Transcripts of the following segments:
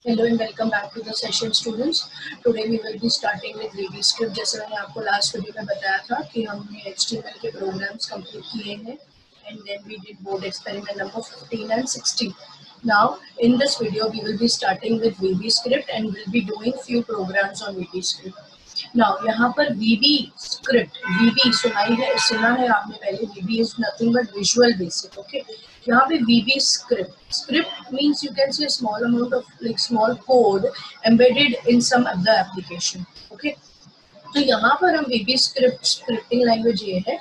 Hello and welcome back to the session students. Today we will be starting with VB script. जैसे मैंने आपको last video में बताया था कि हमने HTML के प्रोग्राम्स कंप्लीट किए हैं and then we did board experiment number 15 and 16. Now in this video we will be starting with VB script and we'll be doing few programs on VB script. Now यहाँ पर VB script, VB सुना है आपने पहले. VB is nothing but visual basic. Okay. यहाँ पे VB script means you can say a small amount of like small code embedded in some other application. Okay. तो यहाँ पर हम VB स्क्रिप्टिंग लैंग्वेज ये है,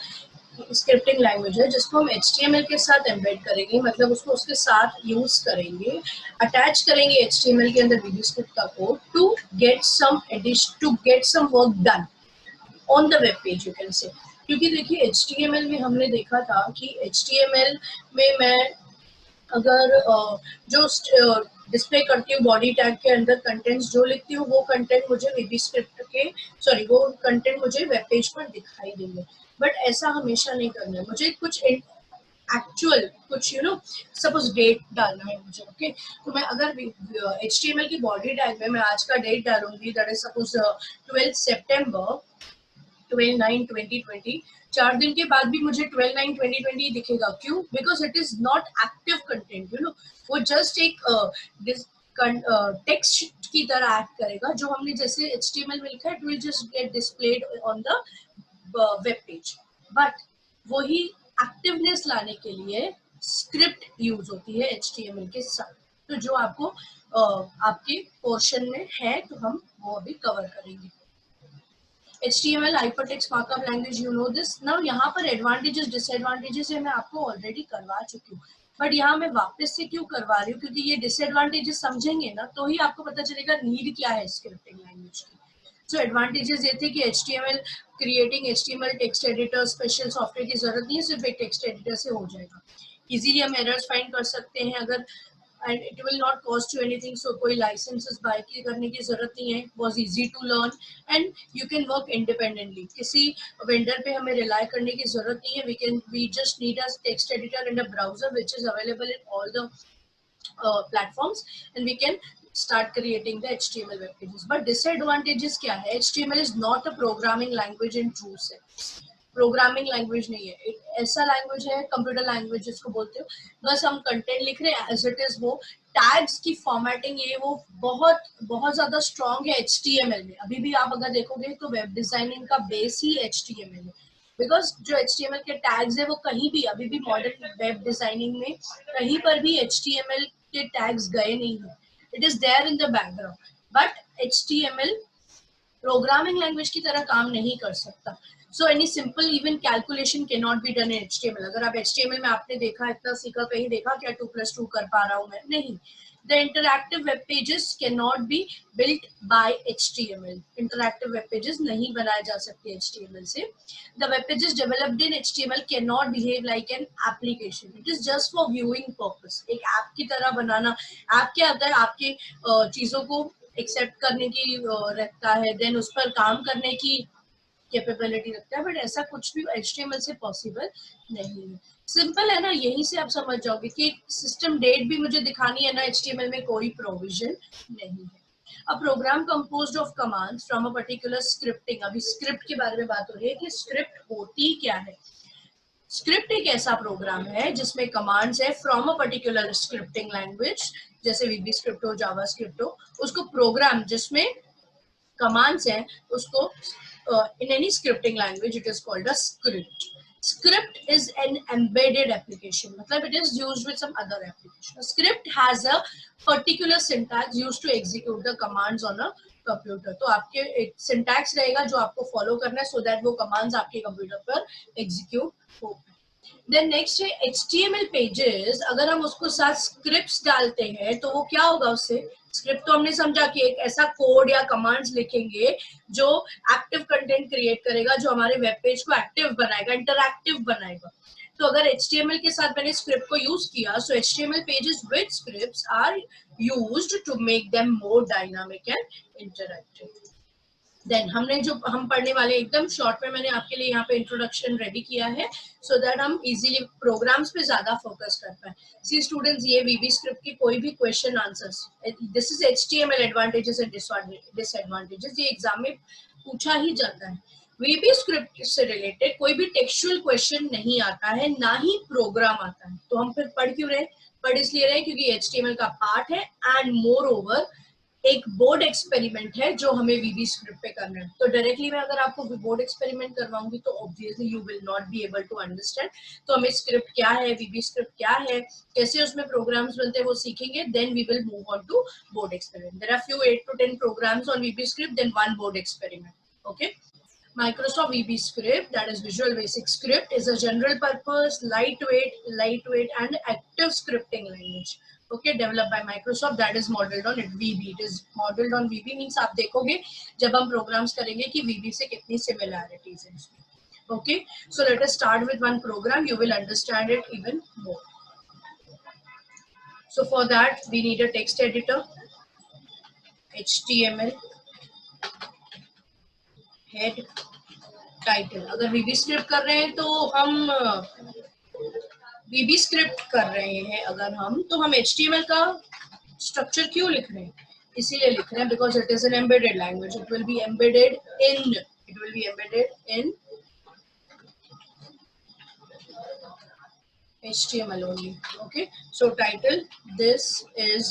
स्क्रिप्टिंग लैंग्वेज है जिसको हम HTML के साथ एम्बेड करेंगे, मतलब उसको उसके साथ यूज करेंगे, अटैच करेंगे HTML के अंदर VB स्क्रिप्ट का code to get some work done on the web page, you can say. क्योंकि देखिए HTML में हमने देखा था कि HTML में मैं अगर जो डिस्प्ले करती हूँ बॉडी टैग के अंदर कंटेंट्स जो लिखती हूँ वो कंटेंट मुझे VB स्क्रिप्ट के वो कंटेंट मुझे वेब पेज पर दिखाई देंगे. बट ऐसा हमेशा नहीं करना है. मुझे कुछ एक्चुअल कुछ सपोज डेट डालना है मुझे. ओके. तो मैं अगर HTML की बॉडी टैग में मैं आज का डेट डालूंगी, दैट इज सपोज 12 सितंबर 12/9/2020. 4 दिन के बाद भी मुझे 12/9/2020 दिखेगा. क्यों? Because it is not active content. वो जस्ट एक टेक्स्ट की तरह एक्ट करेगा जो हमने जैसे HTML में लिखा है. It will just get displayed on the web page. But वही एक्टिवनेस लाने के लिए स्क्रिप्ट यूज होती है HTML के साथ. तो जो आपको आपके पोर्शन में है तो हम वो अभी कवर करेंगे. HTML hypertext markup language, you know this. Now यहाँ पर advantages disadvantages है, मैं आपको already करवा चुकी हूँ. बट यहाँ मैं वापस से क्यों करवा रही हूँ? क्योंकि ये disadvantages समझेंगे ना तो ही आपको पता चलेगा नीड क्या है स्क्रिप्टिंग लैंग्वेज की. सो एडवांटेजेस ये थे कि HTML creating HTML text editor special software की जरूरत नहीं है, सिर्फ एक टेक्स्ट एडिटर से हो जाएगा. इजीली हम एरर्स फाइंड कर सकते हैं अगर, and it will not cost you anything, so कोई licenses buy करने की जरूरत नहीं है. was easy to learn and you can work independently. किसी vendor पे हमें rely करने की जरूरत नहीं है. We just need a text editor and a browser which is available in all the platforms, and we can start creating the HTML web pages. But disadvantages क्या है? HTML is not a programming language in true sense. Programming language नहीं है. ऐसा language है, computer language जिसको बोलते हो, बस हम कंटेंट लिख रहे हैं एज इट इज. वो टैग्स की फॉर्मेटिंग ये वो बहुत ज्यादा स्ट्रॉन्ग है HTML में. अभी भी आप अगर देखोगे तो वेब डिजाइनिंग का बेस ही HTML है. बिकॉज जो HTML के टैग्स है वो कहीं भी अभी भी मॉडर्न वेब डिजाइनिंग में कहीं पर भी HTML के टैग्स गए नहीं है. It is there in the background. But HTML programming language की तरह काम नहीं कर सकता. So any simple even calculation cannot be done in HTML. अगर आप HTML में आपने देखा, इतना सीखा, कहीं देखा क्या 2+2 कर पा रहा हूँ मैं? नहीं. The interactive web pages cannot be built by HTML. Interactive web pages नहीं बनाए जा सकते HTML से. The web pages developed in HTML cannot behave like an application. It is just for viewing purpose. एक ऐप की तरह बनाना. App क्या होता है? आपके चीजों को एक्सेप्ट करने की रखता है, देन उस पर काम करने की कैपेबिलिटी रखता है. बट ऐसा कुछ भी HTML से पॉसिबल नहीं है. सिंपल है ना. यहीं से आप समझ जाओगे कि सिस्टम डेट भी मुझे दिखानी है ना, HTML में कोई प्रोविजन नहीं है. A program composed of commands from a particular scripting. अभी स्क्रिप्ट के बारे में बात हो रही है कि स्क्रिप्ट होती क्या है. स्क्रिप्ट एक ऐसा प्रोग्राम है जिसमें कमांड्स है from a particular scripting language, जैसे VB स्क्रिप्ट हो, जावा स्क्रिप्ट हो. उसको प्रोग्राम जिसमें कमांड्स हैं उसको in any scripting language it is called a script. Script is an embedded application, मतलब it is used with some other application. A script has a particular syntax used to execute the commands on a computer. तो आपके एक syntax रहेगा जो आपको follow करना है so that वो commands आपके computer पर execute हो. Then next है HTML pages. अगर हम उसको साथ scripts डालते हैं तो वो क्या होगा उससे? स्क्रिप्ट तो हमने समझा कि एक ऐसा कोड या कमांड्स लिखेंगे जो एक्टिव कंटेंट क्रिएट करेगा, जो हमारे वेब पेज को एक्टिव बनाएगा, इंटरैक्टिव बनाएगा. तो अगर HTML के साथ मैंने स्क्रिप्ट को यूज किया, so HTML pages with scripts are used to make them more dynamic and interactive. Then हमने जो हम पढ़ने वाले एकदम शॉर्ट में मैंने आपके लिए यहाँ पे इंट्रोडक्शन रेडी किया है सो दैट हम इजीली प्रोग्राम्स पे ज्यादा फोकस कर पाए। सी स्टूडेंट्स, ये वीबी स्क्रिप्ट की कोई भी question answers, this is HTML advantages and disadvantages, ये एग्जाम में पूछा ही जाता है। वीबी स्क्रिप्ट से रिलेटेड कोई भी टेक्सचुअल क्वेश्चन नहीं आता है, ना ही प्रोग्राम आता है। तो हम फिर पढ़ क्यों रहे? पढ़ इसलिए रहे क्योंकि एचटीएमएल का पार्ट है एंड मोर ओवर एक बोर्ड एक्सपेरिमेंट है जो हमें वीबी स्क्रिप्ट पे करना है। तो डायरेक्टली मैं अगर आपको बोर्ड एक्सपेरिमेंट करवाऊंगी तो obviously you will not be able to understand. तो हमें स्क्रिप्ट क्या है, वीबी स्क्रिप्ट क्या है, कैसे उसमें प्रोग्राम्स बनते हैं वो सीखेंगे, then we will move on to board experiment. There are few 8 to 10 programs on VB script, then one board experiment. Okay. Microsoft VB Script, that is Visual Basic Script, is a general purpose, lightweight and active scripting language. Okay, developed by Microsoft, that is modeled on VB. It is modeled on VB means आप देखोगे जब हम programs करेंगे कि VB से कितनी similarities हैं इसमें. Okay, so let us start with one program. You will understand it even more. So for that we need a text editor, HTML, head, title. अगर वीबी स्क्रिप्ट कर रहे हैं तो हम वीबी स्क्रिप्ट कर रहे हैं अगर हम, तो हम HTML का स्ट्रक्चर क्यों लिख रहे हैं? इसीलिए लिख रहे हैं because it is an embedded language, it will be embedded in HTML only. Okay, so title, this is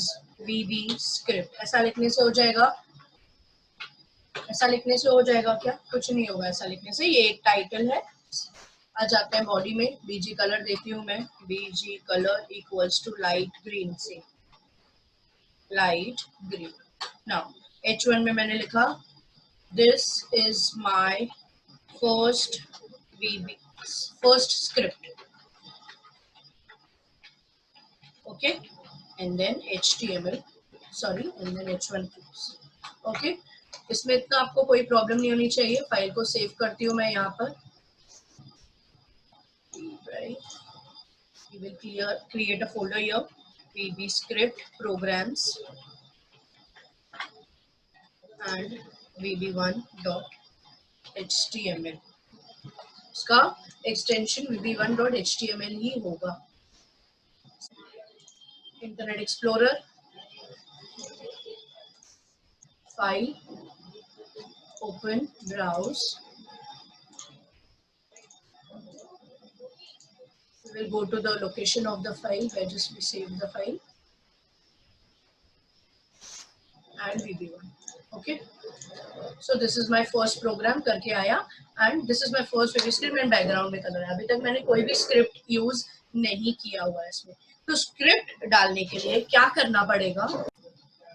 VB script, ऐसा लिखने से हो जाएगा? ऐसा लिखने से हो जाएगा क्या? कुछ नहीं होगा ऐसा लिखने से। ये एक टाइटल है। आ जाते हैं बॉडी में, बीजी कलर देती हूँ मैं, BG colour equals to light green से, लाइट ग्रीन। नाउ H1 में मैंने लिखा this is my first VB first script. Okay, and then HTML, sorry, and then H1 okay. इसमें इतना आपको कोई प्रॉब्लम नहीं होनी चाहिए। फाइल को सेव करती हूँ मैं यहाँ पर। Right. We will create a folder here, VB script programs and VB1.html. इसका एक्सटेंशन VB1.html ही होगा। Internet explorer, file, open, browse, we'll go to the location of the file where just we save the file and VB1. Okay, so this is my first program करके आया and this is my first VB script and background में colour है। अभी तक मैंने कोई भी script use नहीं किया हुआ है इसमें। तो स्क्रिप्ट डालने के लिए क्या करना पड़ेगा?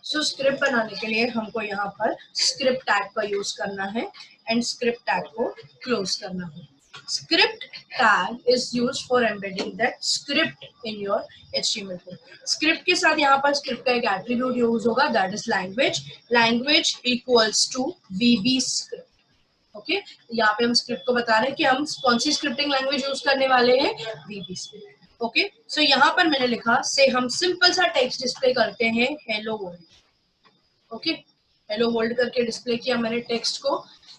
सो स्क्रिप्ट बनाने के लिए हमको यहाँ पर स्क्रिप्ट टैग का यूज करना है एंड स्क्रिप्ट टैग को क्लोज करना है। Script tag is used for embedding that script in your HTML code. Script के साथ यहाँ पर script का एक attribute यूज होगा, that is language. Language equals to VB script. Okay, यहाँ पे हम script को बता रहे हैं कि हम कौन सी scripting language यूज करने वाले हैं, VB script. Okay, so यहाँ पर मैंने लिखा से हम सिंपल सा टेक्स्ट डिस्प्ले करते हैं hello world. Okay, hello world करके डिस्प्ले किया मैंने टेक्स्ट को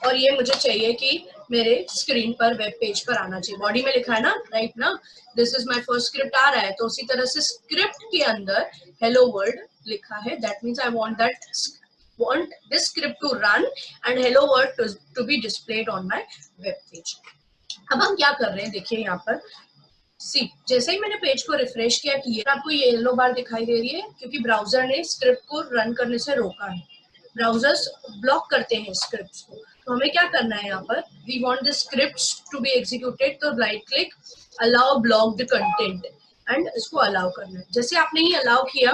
और ये मुझे चाहिए कि मेरे स्क्रीन पर वेब पेज पर आना चाहिए। बॉडी में लिखा है ना, राइट ना, this is my first script आ रहा है, तो उसी तरह से स्क्रिप्ट के अंदर हेलो वर्ल्ड लिखा है। That means I want this script to run and hello world to be displayed on my web page. अब हम क्या कर रहे हैं, देखिए यहाँ पर सी, जैसे ही मैंने पेज को रिफ्रेश किया कि ये आपको ये येलो बार दिखाई दे रही है क्योंकि ब्राउजर ने स्क्रिप्ट को रन करने से रोका है। ब्राउजर्स ब्लॉक करते हैं स्क्रिप्ट्स को, तो हमें क्या करना है यहाँ पर, we want the scripts to be executed, तो right click, allow block the content and इसको अलाउ करना है। जैसे आपने ही अलाउ किया,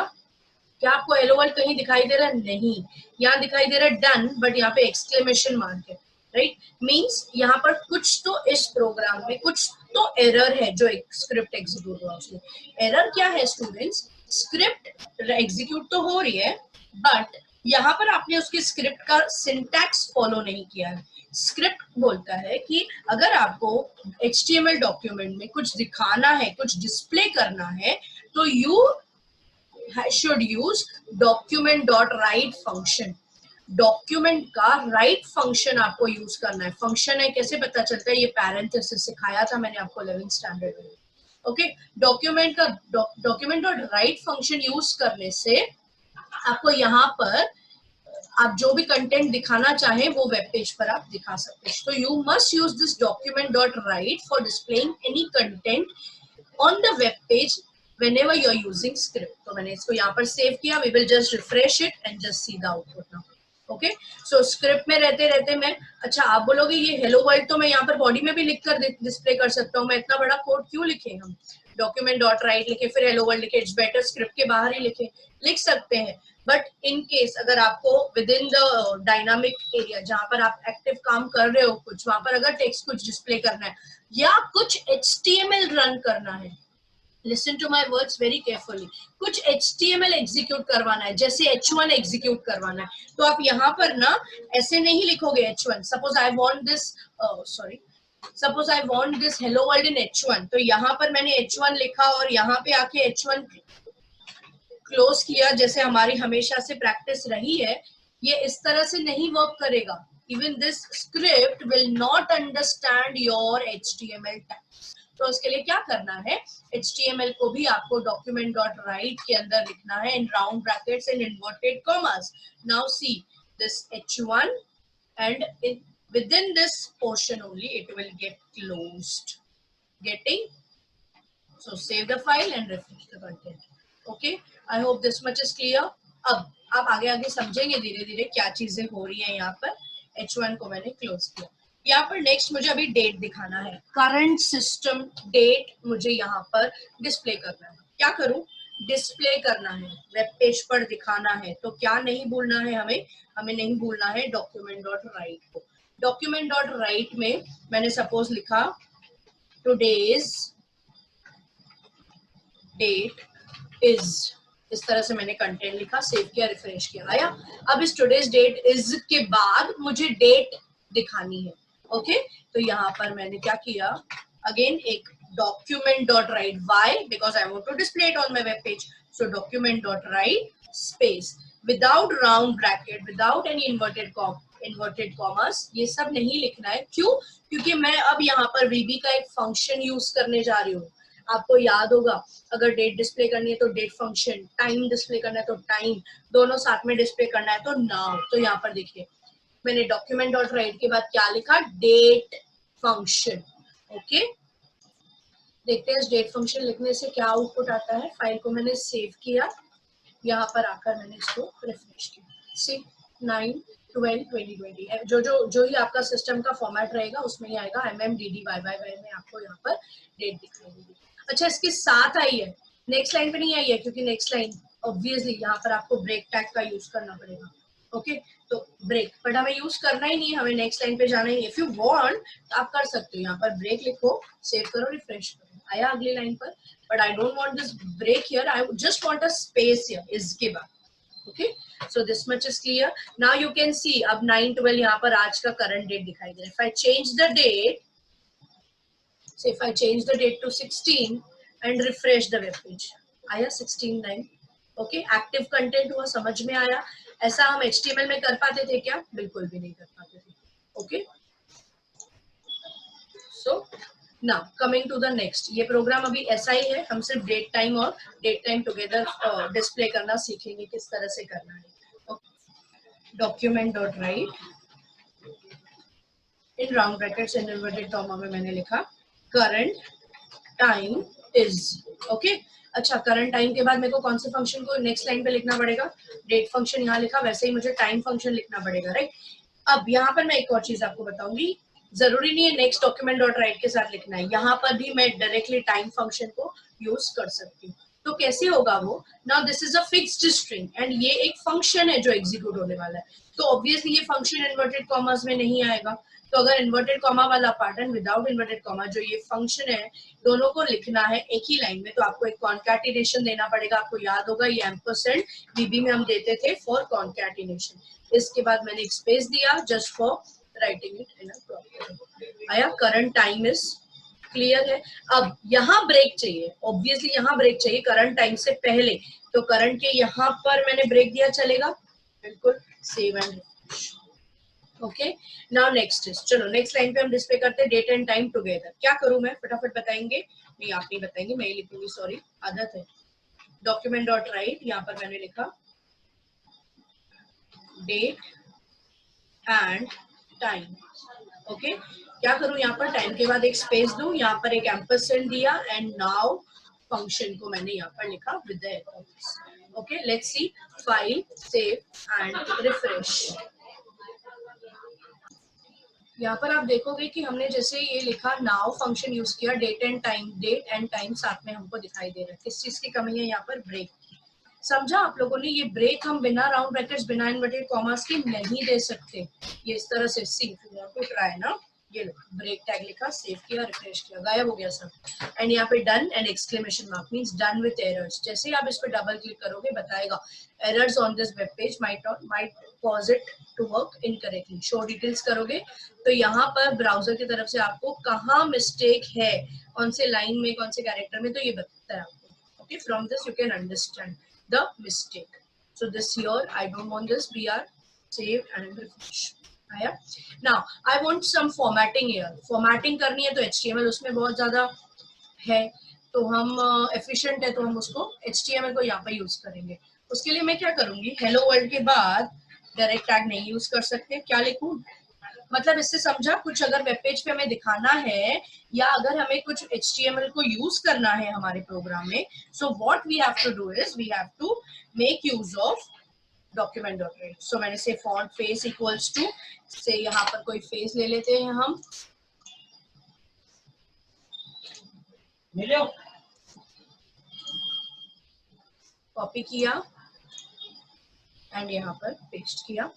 क्या आपको हेलो वर्ल्ड कहीं दिखाई दे रहा है? नहीं, यहाँ दिखाई दे रहा है डन, बट यहाँ पे एक्सक्लेमेशन मार्क है, राइट, मीन्स यहाँ पर कुछ तो इस प्रोग्राम में कुछ तो एरर है जो एक स्क्रिप्ट एग्जीक्यूट हुआ उसमें। एरर क्या है स्टूडेंट्स? स्क्रिप्ट एग्जीक्यूट तो हो रही है बट यहाँ पर आपने उसकी स्क्रिप्ट का सिंटैक्स फॉलो नहीं किया है। स्क्रिप्ट बोलता है कि अगर आपको HTML डॉक्यूमेंट में कुछ दिखाना है, कुछ डिस्प्ले करना है, तो you should use document.write function. Document का राइट फंक्शन आपको यूज करना है। फंक्शन है कैसे पता चलता है, ये पैरेंथेसिस सिखाया था मैंने आपको 11th स्टैंडर्ड में। ओके, डॉक्यूमेंट और राइट फंक्शन यूज करने से आपको यहाँ पर आप जो भी कंटेंट दिखाना चाहें वो वेब पेज पर आप दिखा सकते हैं। तो you must use this document dot right for displaying any content on the web page whenever you are using script। तो मैंने इसको यहाँ पर सेव किया। we will just refresh it and just see the output now। Okay, so script में रहते रहते मैं, अच्छा आप बोलोगे ये हेलो वर्ल्ड तो मैं यहाँ पर बॉडी में भी लिख कर डिस्प्ले कर सकता हूँ, मैं इतना बड़ा कोड क्यों लिखे? हम डॉक्यूमेंट डॉट राइट लिखे फिर हेलो वर्ल्ड लिखे, इट्स बेटर स्क्रिप्ट के बाहर ही लिख सकते हैं। बट इन केस अगर आपको with in the dynamic area जहां पर आप एक्टिव काम कर रहे हो कुछ, वहां पर अगर टेक्स्ट कुछ डिस्प्ले करना है या कुछ HTML रन करना है, listen to my words very carefully, कुछ HTML एग्जीक्यूट करवाना है, जैसे H1 एग्जीक्यूट करवाना है, तो आप यहाँ पर ना ऐसे नहीं लिखोगे H1। Suppose I want this, suppose I want this hello world in H1, तो यहाँ पर मैंने H1 लिखा और यहाँ पे आके H1 क्लोज किया, जैसे हमारी हमेशा से प्रैक्टिस रही है। ये इस तरह से नहीं वर्क करेगा। Even this script will not understand your HTML tags. तो उसके लिए क्या करना है, HTML को भी आपको डॉक्यूमेंट डॉट राइट के अंदर लिखना है इन round brackets and inverted commas. Now see this H1 and within this portion only it will get closed, getting? So save the file and refresh the content. Okay, I hope this much is clear। अब आप आगे आगे समझेंगे धीरे धीरे क्या चीजें हो रही हैं। यहाँ पर H1 को मैंने क्लोज किया। यहाँ पर नेक्स्ट मुझे अभी डेट दिखाना है, करंट सिस्टम डेट मुझे यहाँ पर डिस्प्ले करना है। क्या करूं? डिस्प्ले करना है, वेब पेज पर दिखाना है। तो क्या नहीं भूलना है हमें नहीं भूलना है डॉक्यूमेंट डॉट राइट को। डॉक्यूमेंट डॉट राइट में मैंने सपोज लिखा टुडेज डेट इज, इस तरह से मैंने कंटेंट लिखा, सेव किया, रिफ्रेश किया, आया। अब इस टुडेज डेट इज के बाद मुझे डेट दिखानी है। ओके, तो यहाँ पर मैंने क्या किया, अगेन एक document dot write, why? Because I want to display it on my web page. So document dot write space without round bracket, without any inverted commas, ये सब नहीं लिखना है। क्यों? क्योंकि मैं अब यहाँ पर VB का एक फंक्शन यूज करने जा रही हूँ। आपको याद होगा अगर डेट डिस्प्ले करनी है तो डेट फंक्शन, टाइम डिस्प्ले करना है तो टाइम, दोनों साथ में डिस्प्ले करना है तो नाउ। तो यहाँ पर देखिए मैंने डॉक्यूमेंट डॉट राइट के बाद क्या लिखा, डेट फंक्शन। ओके, देखते हैं इस डेट फंक्शन लिखने से क्या आउटपुट आता है। फाइल को मैंने सेव किया, यहाँ पर आकर मैंने इसको रिफ्रेश किया। सी 9/12/2020 जो ही आपका सिस्टम का फॉर्मेट रहेगा उसमें ही आएगा। MMDDYYY में आपको यहाँ पर डेट दिखाई देगी। अच्छा, इसके साथ आई है, नेक्स्ट लाइन पे नहीं आई है, क्योंकि नेक्स्ट लाइन ऑब्वियसली यहाँ पर आपको ब्रेक टैग का यूज करना पड़ेगा। ओके, तो ब्रेक, बट हमें यूज करना ही नहीं है, हमें नेक्स्ट लाइन पे जाना ही है। इफ यू वांट तो आप कर सकते हो, यहाँ पर ब्रेक लिखो, सेव करो, रिफ्रेश करो, आया अगली लाइन पर। But I don't want this break here, I just want a space here इसके बाद। Okay, so this much is clear. Now you can see अब 9/12 यहाँ पर आज का करंट डेट दिखाई दे रहा है। If I change the date, so if I change the date to 16 and refresh the web page, आया 16/9। ओके, एक्टिव कंटेंट हुआ, समझ में आया? ऐसा हम HTML में कर पाते थे क्या? बिल्कुल भी नहीं कर पाते थे। Okay, so now coming to the next, ये प्रोग्राम अभी ऐसा ही है, हम सिर्फ डेट टाइम और डेट टाइम टुगेदर डिस्प्ले करना सीखेंगे किस तरह से करना है। Document dot write in round brackets and inverted comma में मैंने लिखा करंट टाइम इज। ओके, अच्छा, करंट टाइम के बाद मेरे को कौन से फंक्शन को नेक्स्ट लाइन पे लिखना पड़ेगा? डेट फंक्शन यहाँ लिखा, वैसे ही मुझे टाइम फंक्शन लिखना पड़ेगा, राइट? अब यहाँ पर मैं एक और चीज आपको बताऊंगी, जरूरी नहीं है नेक्स्ट डॉक्यूमेंट डॉट राइट के साथ लिखना है, यहाँ पर भी मैं डायरेक्टली टाइम फंक्शन को यूज कर सकती हूँ। तो कैसे होगा वो? Now this is a fixed string and ये एक फंक्शन है जो एग्जीक्यूट होने वाला है, तो ऑब्वियसली ये फंक्शन इन्वर्टेड कॉमर्स में नहीं आएगा। तो अगर इन्वर्टेड कॉमा वाला part and without inverted comma जो ये फंक्शन है, दोनों को लिखना है एक ही लाइन में, तो आपको एक कॉन्कैटिनेशन देना पड़ेगा। आपको याद होगा ये एम्परसेंड VB में हम देते थे फॉर कॉन्कैटिनेशन। इसके बाद मैंने एक स्पेस दिया just for writing it in a proper. आया, करंट टाइम इज क्लियर है। अब यहाँ ब्रेक चाहिए, ऑब्वियसली यहाँ ब्रेक चाहिए करंट टाइम से पहले, तो करंट के यहाँ पर मैंने ब्रेक दिया, चलेगा? बिल्कुल, save and okay, now next is, चलो नेक्स्ट लाइन पे हम डिस्प्ले करते हैं डेट एंड टाइम टुगेदर। क्या करूं मैं, फटाफट बताएंगे? नहीं आप नहीं बताएंगे, मैं ही लिखूंगी, सॉरी आदत है। डॉक्यूमेंट डॉट राइट, यहाँ पर मैंने लिखा डेट एंड टाइम। ओके, क्या करूं यहाँ पर, टाइम के बाद एक स्पेस दूं, यहाँ पर एक एम्परसेंड दिया एंड नाउ फंक्शन को मैंने यहाँ पर लिखा with the errors. Okay, let's see, file save and refresh. यहाँ पर आप देखोगे कि हमने जैसे ये लिखा नाउ फंक्शन यूज किया, डेट एंड टाइम साथ में हमको दिखाई दे रहा है। किस चीज की कमी है यहाँ पर, ब्रेक। समझा आप लोगों ने, ये ब्रेक हम बिना राउंड ब्रैकेट्स बिना इन्वर्टेड कॉमास के नहीं दे सकते। ये इस तरह से, see if you want to try ना, ये लो ब्रेक टैग लिखा, सेव किया, रिफ्रेश किया, गायब हो गया सब। एंड यहाँ पे done and exclamation mark means done with errors. जैसे ही आप इस पे डबल क्लिक करोगे बताएगा errors on this web page might cause it to work incorrectly. Show details करोगे तो यहाँ पर ब्राउजर की तरफ से आपको कहाँ मिस्टेक है, कौन से लाइन में, कौन से कैरेक्टर में, तो ये बताता है आपको। Okay, from this you can understand the mistake. So this here, I don't want this, we are save and refresh. आया? Now I want some formatting here. Formatting करनी है तो HTML उसमें बहुत ज्यादा है, तो हम efficient है तो हम उसको HTML को यहाँ पे यूज करेंगे। उसके लिए मैं क्या करूंगी, हेलो वर्ल्ड के बाद डायरेक्ट टैग नहीं यूज कर सकते, क्या लिखूं, मतलब इससे समझा, कुछ अगर वेब पेज पे हमें दिखाना है या अगर हमें कुछ HTML को यूज करना है हमारे प्रोग्राम में, so what we have to do is we have to make use of document dot write. So मैंने से फॉन्ट फेस इक्वल्स टू से, यहाँ पर कोई फेस ले लेते हैं हम, कॉपी किया एंड यहाँ पर पेस्ट किया,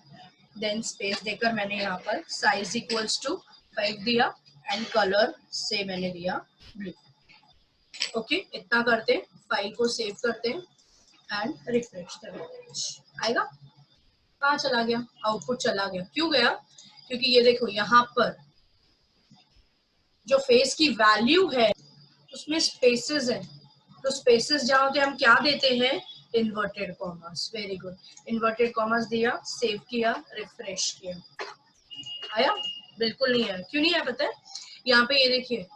देन स्पेस देकर मैंने यहाँ पर साइज इक्वल्स टू 5 दिया एंड कलर से मैंने दिया ब्लू। ओके, इतना करते, फाइल को सेव करते एंड रिफ्रेश करते, आएगा। कहाँ चला गया, आउटपुट चला गया, क्यों गया, क्योंकि ये देखो यहाँ पर जो फेस की वैल्यू है उसमें स्पेसेस है, तो स्पेसेस जहाँ होते हैं हम क्या देते हैं, inverted commas. Very good, inverted commas दिया, सेव किया, रिफ्रेश किया, आया? बिल्कुल नहीं आया, क्यों नहीं आया पता है, यहाँ पे ये देखिए,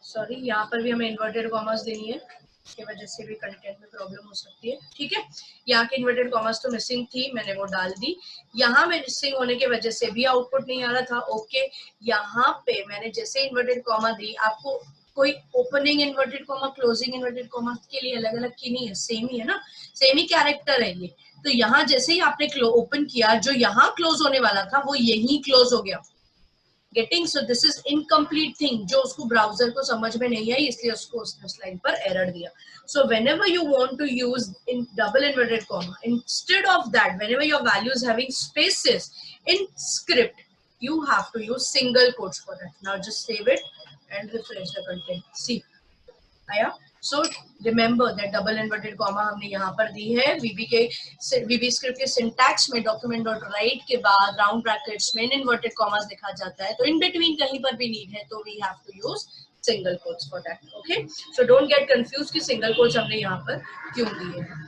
सॉरी यहाँ पर भी हमें इन्वर्टेड कॉमर्स देनी है, इसकी वजह से भी कंटेंट में प्रॉब्लम हो सकती है। ठीक है, यहाँ की इन्वर्टेड कॉमर्स तो मिसिंग थी, मैंने वो डाल दी, यहाँ में मिसिंग होने की वजह से भी आउटपुट नहीं आ रहा था। ओके, यहाँ पे मैंने जैसे इन्वर्टेड कॉमा दी, आपको कोई opening inverted comma closing inverted comma के लिए अलग अलग की नहीं है, सेम ही है ना, सेम ही कैरेक्टर है ये। तो यहाँ जैसे ही आपने ओपन किया, जो यहाँ क्लोज होने वाला था वो यही क्लोज हो गया। Getting, so this is incomplete thing, जो उसको ब्राउजर को समझ में नहीं आई, इसलिए उसको उसने स्लाइड पर एरर दिया। So whenever you want to use in double inverted comma, instead of that whenever your value is having spaces in script, you have to use single quotes for that. Now just save it and refresh the content. See, आया? So remember that double inverted comma हमने यहाँ पर दी है। VB script के syntax में document dot right के बाद round brackets में इन्वर्टेड कॉमास लिखा जाता है, तो इन बिटवीन कहीं पर भी नीड है तो we have to use single quotes for that. Okay, so don't get confused कि सिंगल कोट्स हमने यहाँ पर क्यों दिए हैं।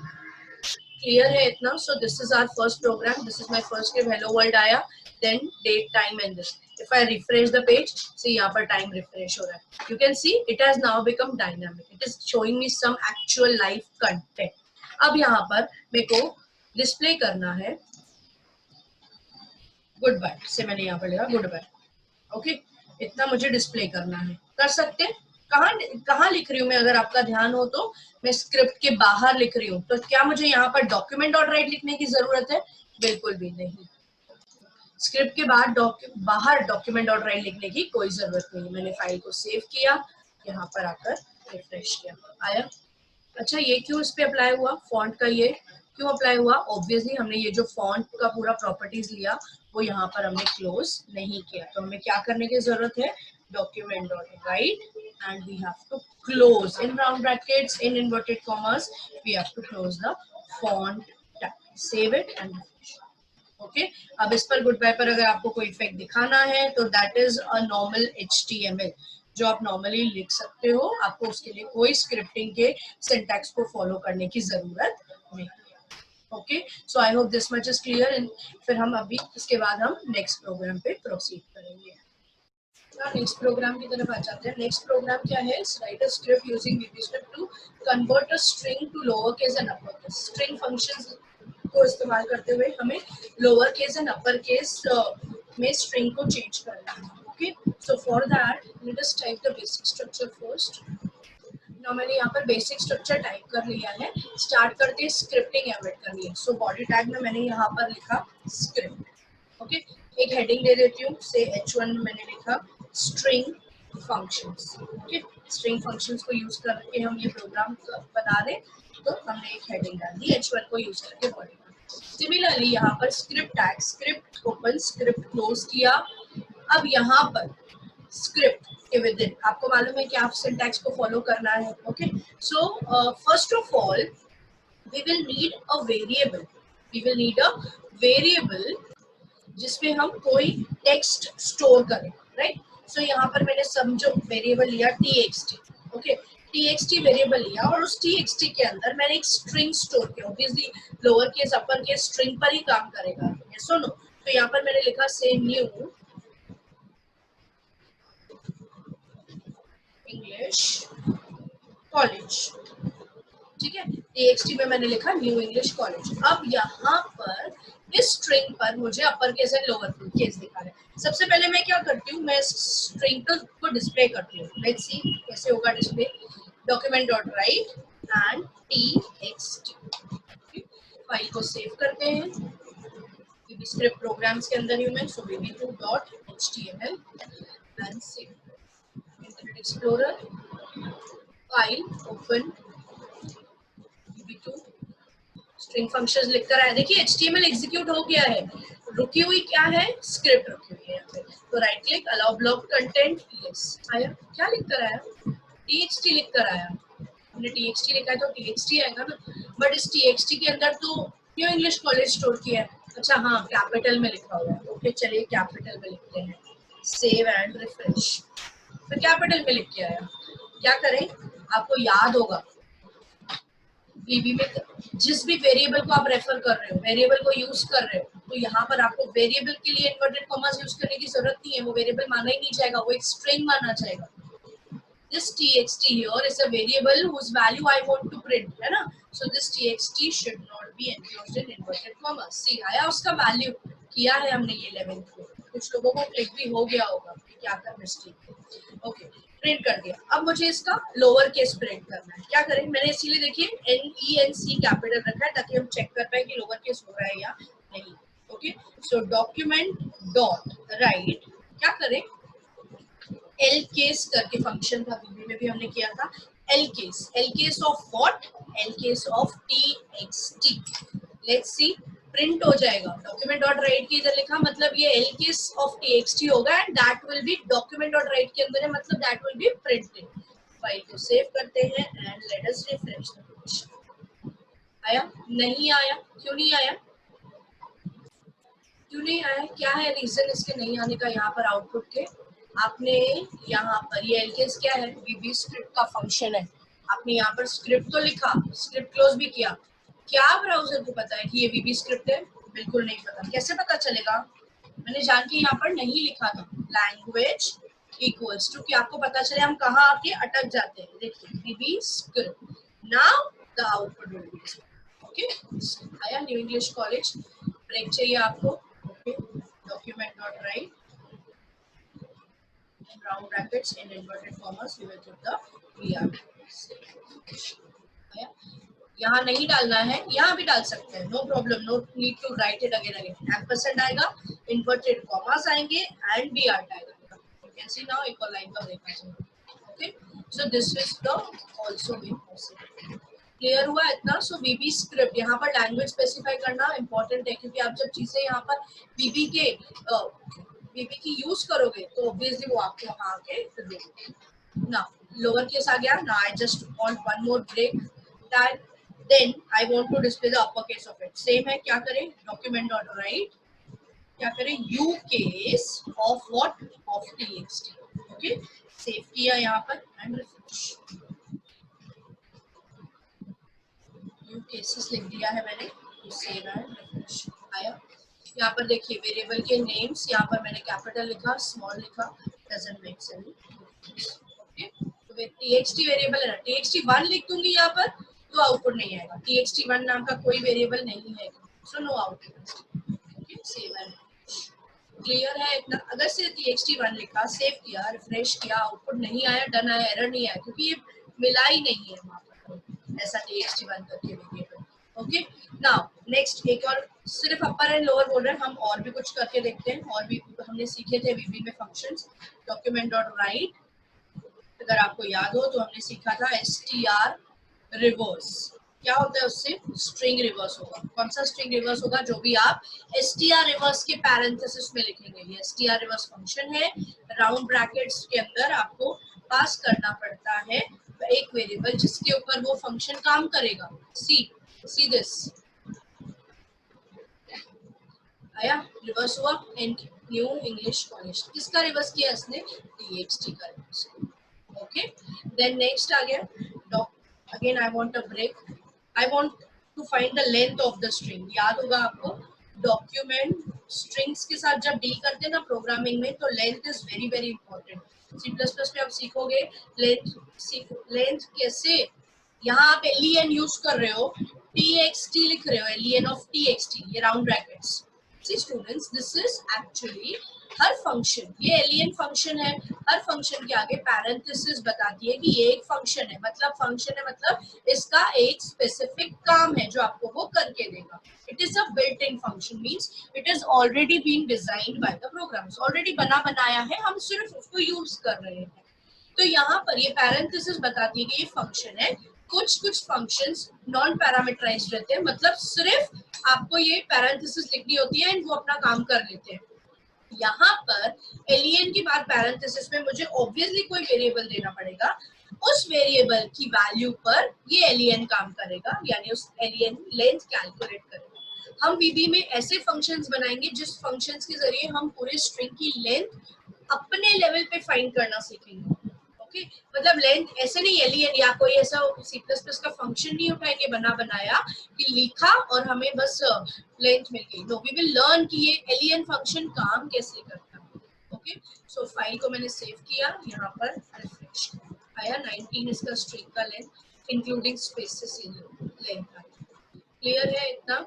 क्लियर है इतना? So this is our first program, this is my first script, hello world आया, then date, time and this. If I refresh the page, see यहाँ पर time refresh हो रहा है, you can see it has now become dynamic, it is showing me some actual live content. अब यहाँ पर मेरे को डिस्प्ले करना है गुड बाय, से मैंने यहाँ पर लिखा गुड बाय। ओके, इतना मुझे डिस्प्ले करना है, कर सकते हैं। कहाँ लिख रही हूँ मैं, अगर आपका ध्यान हो तो मैं स्क्रिप्ट के बाहर लिख रही हूँ, तो क्या मुझे यहाँ पर डॉक्यूमेंट डॉट राइट लिखने की जरूरत है? बिल्कुल भी नहीं, स्क्रिप्ट के बाद बाहर डॉक्यूमेंट डॉट राइट लिखने की कोई जरूरत नहीं। मैंने फाइल को सेव किया, यहाँ पर आकर रिफ्रेश किया, आया? अच्छा, ये क्यों इस पे अप्लाई हुआ, फॉन्ट का ये क्यों अप्लाई हुआ? ऑब्वियसली हमने ये जो फॉन्ट का पूरा प्रॉपर्टीज लिया वो यहाँ पर हमने क्लोज नहीं किया, तो हमें क्या करने की जरूरत है, document dot write and we have to close in round brackets in inverted commas, we have to close the font tag, save it and refresh. Okay, अब इस पर गुड बाय पर अगर आपको कोई इफेक्ट दिखाना है तो that is a normal HTML जो आप नॉर्मली लिख सकते हो, आपको उसके लिए कोई स्क्रिप्टिंग के सिंटैक्स को फॉलो करने की जरूरत नहीं। Okay, so I hope this much is clear and फिर हम अभी इसके बाद हम नेक्स्ट प्रोग्राम पे प्रोसीड करेंगे। नेक्स्ट प्रोग्राम की तरफ आ जाते हैं। नेक्स्ट प्रोग्राम क्या है? Write a script using VB script to convert a string to lower case and upper case. String functions को इस्तेमाल करते हुए हमें lower case and upper case में स्ट्रिंग को चेंज करना है। Okay, so for that let us type the basic structure first. Now मैंने यहाँ पर बेसिक स्ट्रक्चर टाइप कर लिया है। स्टार्ट करते हैं स्क्रिप्टिंग एमिट करनी है। सो बॉडी टैग में मैंने यहाँ पर लिखा स्क्रिप्ट। ओके, एक हेडिंग दे देती हूँ। से H1 में मैंने लिखा string functions. Okay, string functions को यूज करके हम ये प्रोग्राम बना रहे, तो हमने एक हेडिंग डाल दी H1 को यूज करके बॉडी। सिमिलरली यहाँ पर script tag, script open, script close किया। अब यहाँ पर स्क्रिप्ट के विद इन आपको मालूम है कि आप सिंटैक्स को फॉलो करना है। Okay, so first of all we will need a variable. We will need a variable जिसमें हम कोई टेक्स्ट स्टोर करें, राइट। सो यहाँ पर मैंने समझो वेरिएबल लिया txt। ओके, txt वेरिएबल लिया और उस txt के अंदर मैंने एक स्ट्रिंग स्टोर किया। ऑब्वियसली लोअर केस अपर केस स्ट्रिंग पर ही काम करेगा, यस और नो। तो यहाँ पर मैंने लिखा से न्यू इंग्लिश कॉलेज। ठीक है, txt में मैंने लिखा न्यू इंग्लिश कॉलेज। अब यहाँ पर इस स्ट्रिंग पर मुझे upper case and lower case दिखा है। सबसे पहले मैं क्या करती हूँ, मैं स्ट्रिंग को डिस्प्ले करती हूँ। लेट्स सी कैसे होगा display. Document dot write and txt। File को सेव करते हैं। VB स्क्रिप्ट प्रोग्राम्स के अंदर हूँ मैं, सो vb2.html and save. Internet explorer, file open, VB2 string functions लिखकर आया। देखिए HTML एग्जीक्यूट हो गया है। रुकी हुई क्या है? स्क्रिप्ट रुकी हुई है यहाँ पे। तो right click, allow block content, yes आया। क्या लिखकर आया? txt लिखकर आया। हमने txt लिखा है तो txt आएगा ना, बट इस txt के अंदर तो न्यू इंग्लिश कॉलेज स्टोर किया है। अच्छा हाँ, कैपिटल में लिखा हुआ है। ओके, चलिए कैपिटल में लिखते हैं। Save and refresh. फिर कैपिटल में लिख के आया। क्या करें, आपको याद होगा VB में जिस भी वेरिएबल को आप रेफर कर रहे हो, वेरिएबल को यूज कर रहे हो, तो यहाँ पर आपको वेरिएबल के लिए इन्वर्टेड कॉमास यूज करने की जरूरत नहीं है। वो वेरिएबल माना ही नहीं जाएगा, वो एक स्ट्रिंग माना जाएगा। This txt here is a variable whose value I want to print, है ना। So this txt should not be enclosed in inverted commas। See, आया उसका वैल्यू, किया है हमने ये 11 को। कुछ लोगों को क्लिक भी हो गया होगा कि क्या कर मिस्टेक। ओके, प्रिंट कर दिया। अब मुझे इसका लोअर केस प्रिंट करना है। क्या करें, मैंने इसीलिए देखिए NENC कैपिटल रखा है ताकि हम चेक कर पाए कि लोअर केस हो रहा है या नहीं। ओके, सो डॉक्यूमेंट डॉट राइट, क्या करें, एल केस करके फंक्शन था, VB में भी हमने किया था। L case of what? L case of txt। Let's see, print हो जाएगा। डॉक्यूमेंट डॉट राइट की इधर लिखा, मतलब ये एल केस ऑफ txt होगा and that will be document dot right के अंदर है, मतलब that will be printed. File को सेव करते हैं and let us refresh the page. आया? नहीं आया। क्यों नहीं आया? क्यों नहीं आया? क्या है रीजन इसके नहीं आने का? यहाँ पर आउटपुट के आपने यहाँ पर ये एलकेस क्या है? VB स्क्रिप्ट का फंक्शन है। आपने यहाँ पर स्क्रिप्ट तो लिखा, स्क्रिप्ट क्लोज भी किया। क्या ब्राउजर को पता है कि ये VB स्क्रिप्ट है? बिल्कुल नहीं पता। कैसे पता चलेगा? मैंने जान के यहाँ पर नहीं लिखा था लैंग्वेज इक्वल्स टू, कि आपको पता चले हम कहाँ आके अटक जाते हैं। देखिए VB script, now the output will be okay. आया न्यू इंग्लिश कॉलेज। ब्रेक चाहिए आपको? Okay, document dot right round brackets in inverted commas we will put the VR। यहाँ नहीं डालना है, यहाँ भी डाल सकते हैं, no problem, no need to write it again again. Ampersand आएगा, इन्वर्टेड कॉमास आएंगे एंड वी आर आएगा। यू कैन सी नाउ एक और लाइन का ब्रेक आ जाएगा। Okay, so this is the also way possible. Clear हुआ इतना? सो VB स्क्रिप्ट, यहाँ पर लैंग्वेज स्पेसिफाई करना इंपॉर्टेंट है, क्योंकि आप जब चीजें यहाँ पर VB की यूज करोगे तो ऑब्वियसली वो आपके वहाँ आके देंगे ना। लोअर केस आ गया ना। I just want one more break that, then I want to display the upper case of it. Same है, क्या करें, डॉक्यूमेंट डॉट राइट, क्या करें, U case of what? Of txt। Okay, save किया यहाँ पर एंड रिफ्रेश। यू केसेस लिख दिया है मैंने। Save and refresh. आया यहाँ पर देखिए वेरिएबल के नेम्स, यहाँ पर मैंने कैपिटल लिखा, स्मॉल लिखा, डजंट मेक सेंस। ओके, तो txt वेरिएबल है ना, txt1 लिख दूंगी यहाँ पर तो आउटपुट नहीं आएगा, txt1 नाम का कोई वेरिएबल नहीं है, so no output. Okay, save and clear है इतना। अगर से txt1 लिखा, सेव किया, रिफ्रेश किया, आउटपुट नहीं आया, डन आया, एरर नहीं आया, क्योंकि ये मिला ही नहीं है वहां पर ऐसा txt1 करके वेरिएबल। ओके, नाउ नेक्स्ट एक और सिर्फ अपर एंड लोअर बोल रहे हैं हम, और भी कुछ करके देखते हैं। और भी हमने सीखे थे वीबी में फंक्शंस, डॉक्यूमेंट डॉट राइट, अगर आपको याद हो तो हमने सीखा था str रिवर्स। क्या होता है उससे? स्ट्रिंग रिवर्स होगा। कौन सा स्ट्रिंग रिवर्स होगा? जो भी आप str रिवर्स के पैरेंथेसिस में लिखेंगे। ये str रिवर्स फंक्शन है, राउंड ब्रैकेट्स के अंदर आपको पास करना पड़ता है एक वेरिएबल जिसके ऊपर वो फंक्शन काम करेगा। सी दिस आया, रिवर्स हुआ। एंड न्यू इंग्लिश कॉलेज किसका रिवर्स किया इसने? txt का रिवर्स। ओके, देन नेक्स्ट आ गया again I want a break, I want to find the length of the string. याद होगा आपको डॉक्यूमेंट स्ट्रिंग्स के साथ जब डील करते हैं ना प्रोग्रामिंग में, तो length is very very important. C plus plus में आप सीखोगे लेंथ कैसे। यहाँ आप len यूज कर रहे हो, txt लिख रहे हो, len ऑफ txt, ये round brackets. See students, this is actually her function, ये एलियन फंक्शन है, हर फंक्शन के आगे पैरेंथेसिस बताती है कि ये एक फंक्शन है, मतलब इसका एक स्पेसिफिक काम है जो आपको वो करके देगा। It is a built in function, means it is already being designed by the programs, already बना बनाया है, हम सिर्फ उसको यूज कर रहे हैं। तो यहाँ पर ये पैरेंथेसिस बताती है कि ये फंक्शन है। कुछ फंक्शंस नॉन पैरामीटराइज्ड रहते हैं, मतलब सिर्फ आपको ये पैरेंथेसिस लिखनी होती है एंड वो अपना काम कर लेते हैं। यहाँ पर एलियन की बात पैरेंथेसिस में मुझे ऑब्वियसली कोई वेरिएबल देना पड़ेगा, उस वेरिएबल की वैल्यू पर ये एलियन काम करेगा, यानी उस एलियन लेंथ कैलकुलेट करेगा। हम वीबी में ऐसे फंक्शंस बनाएंगे जिस फंक्शंस के जरिए हम पूरे स्ट्रिंग की लेंथ अपने लेवल पे फाइंड करना सीखेंगे। ओके, मतलब लेंथ ऐसे नहीं एलियन या कोई ऐसा सी प्लस प्लस का फंक्शन नहीं उठाएंगे बना बनाया कि लिखा और हमें बस लेंथ मिल गई। नो, वी विल लर्न कि ये एलियन फंक्शन काम कैसे करता है। ओके, सो फाइल को मैंने सेव किया, यहाँ पर रिफ्रेश आया, 19 इसका स्ट्रिंग का length including spaces in length आया। क्लियर है इतना?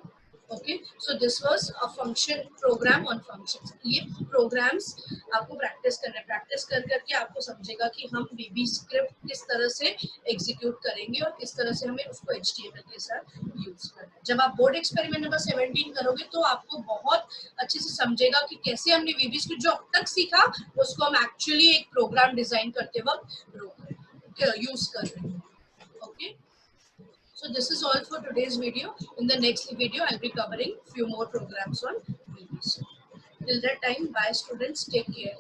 Okay, so this was a function program on functions. ये प्रोग्राम्स आपको प्रैक्टिस करना है, प्रैक्टिस कर करके आपको समझेगा कि हम वीबी स्क्रिप्ट किस तरह से एग्जीक्यूट करेंगे और किस तरह से हमें उसको एचटीएमएल के साथ यूज करना है। जब आप बोर्ड एक्सपेरिमेंट नंबर 17 करोगे तो आपको बहुत अच्छे से समझेगा कि कैसे हमने वीबी स्क्रिप्ट जो अब तक सीखा उसको हम एक्चुअली एक प्रोग्राम डिजाइन करते वक्त यूज कर रहे हैं। Okay, so this is all for today's video. In the next video, I'll be covering few more programs on VB. Till that time, bye students. Take care.